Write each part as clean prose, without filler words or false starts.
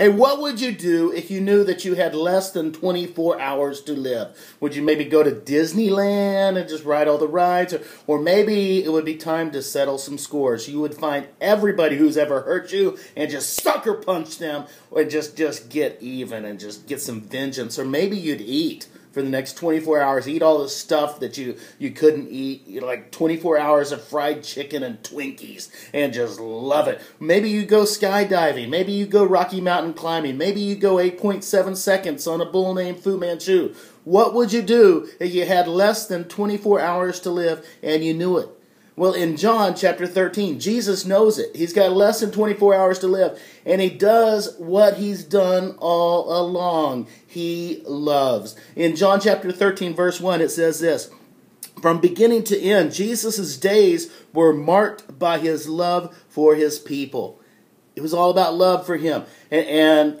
Hey, what would you do if you knew that you had less than 24 hours to live? Would you maybe go to Disneyland and just ride all the rides? Or maybe it would be time to settle some scores. You would find everybody who's ever hurt you and just sucker punch them, or just get even and just get some vengeance. Or maybe you'd eat for the next 24 hours, eat all the stuff that you couldn't eat, like 24 hours of fried chicken and Twinkies, and just love it. Maybe you go skydiving. Maybe you go Rocky Mountain climbing. Maybe you go 8.7 seconds on a bull named Fu Manchu. What would you do if you had less than 24 hours to live and you knew it? Well, in John chapter 13, Jesus knows it. He's got less than 24 hours to live, and he does what he's done all along. He loves. In John chapter 13, verse 1, it says this: from beginning to end, Jesus' days were marked by his love for his people. It was all about love for him. And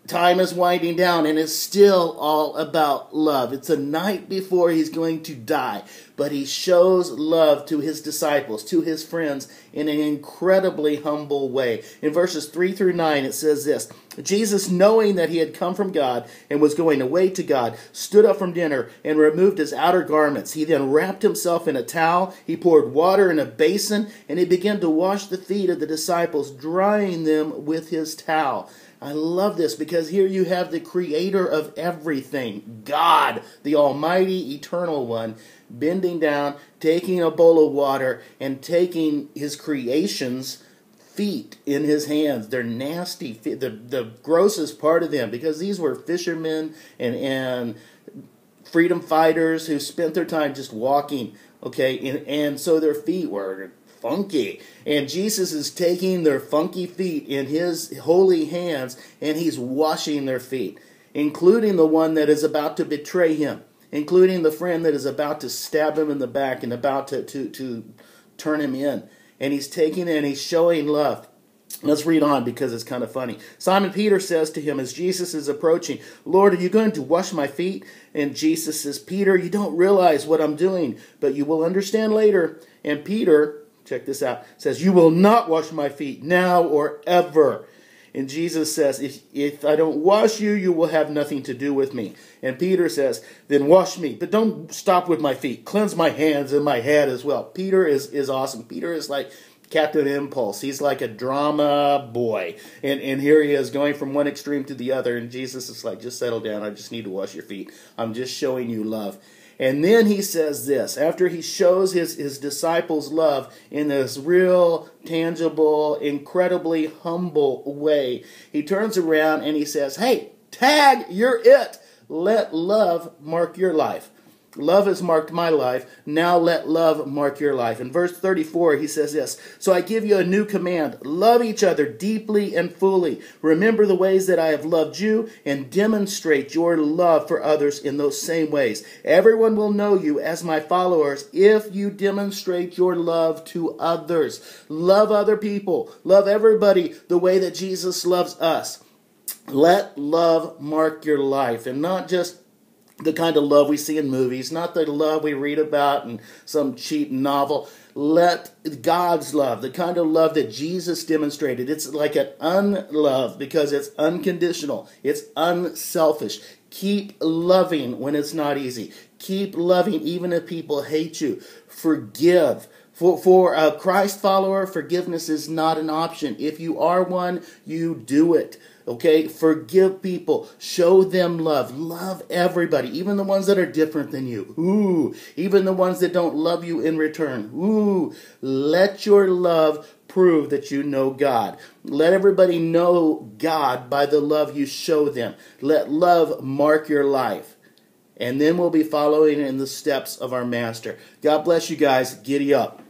time is winding down, and it's still all about love. It's a night before he's going to die, but he shows love to his disciples, to his friends, in an incredibly humble way. In verses 3 through 9, it says this: Jesus, knowing that he had come from God and was going away to God, stood up from dinner and removed his outer garments. He then wrapped himself in a towel. He poured water in a basin, and he began to wash the feet of the disciples, drying them with his towel. I love this because here you have the creator of everything, God, the almighty, eternal one, bending down, taking a bowl of water, and taking his creation's feet in his hands. They're nasty feet, the grossest part of them, because these were fishermen and freedom fighters who spent their time just walking, okay, and so their feet were funky. And Jesus is taking their funky feet in his holy hands, and he's washing their feet, including the one that is about to betray him, including the friend that is about to stab him in the back and about to turn him in. And he's taking it and he's showing love. Let's read on because it's kind of funny. Simon Peter says to him as Jesus is approaching, "Lord, are you going to wash my feet?" And Jesus says, "Peter, you don't realize what I'm doing, but you will understand later." And Peter, check this out, says, "You will not wash my feet now or ever." And Jesus says, if I don't wash you, you will have nothing to do with me. And Peter says, "Then wash me, but don't stop with my feet. Cleanse my hands and my head as well." Peter is awesome. Peter is like Captain Impulse. He's like a drama boy. And here he is going from one extreme to the other. And Jesus is like, "Just settle down. I just need to wash your feet. I'm just showing you love." And then he says this, after he shows his disciples love in this real, tangible, incredibly humble way, he turns around and he says, "Hey, tag, you're it. Let love mark your life. Love has marked my life. Now let love mark your life." In verse 34, he says this: "So I give you a new command. Love each other deeply and fully. Remember the ways that I have loved you, and demonstrate your love for others in those same ways. Everyone will know you as my followers if you demonstrate your love to others." Love other people. Love everybody the way that Jesus loves us. Let love mark your life, and not just the kind of love we see in movies, not the love we read about in some cheap novel. Let God's love, the kind of love that Jesus demonstrated, it's like an unlove because it's unconditional. It's unselfish. Keep loving when it's not easy. Keep loving even if people hate you. Forgive. For a Christ follower, forgiveness is not an option. If you are one, you do it. Okay, forgive people. Show them love. Love everybody, even the ones that are different than you. Ooh, even the ones that don't love you in return. Ooh, let your love prove that you know God. Let everybody know God by the love you show them. Let love mark your life. And then we'll be following in the steps of our Master. God bless you guys. Giddy up.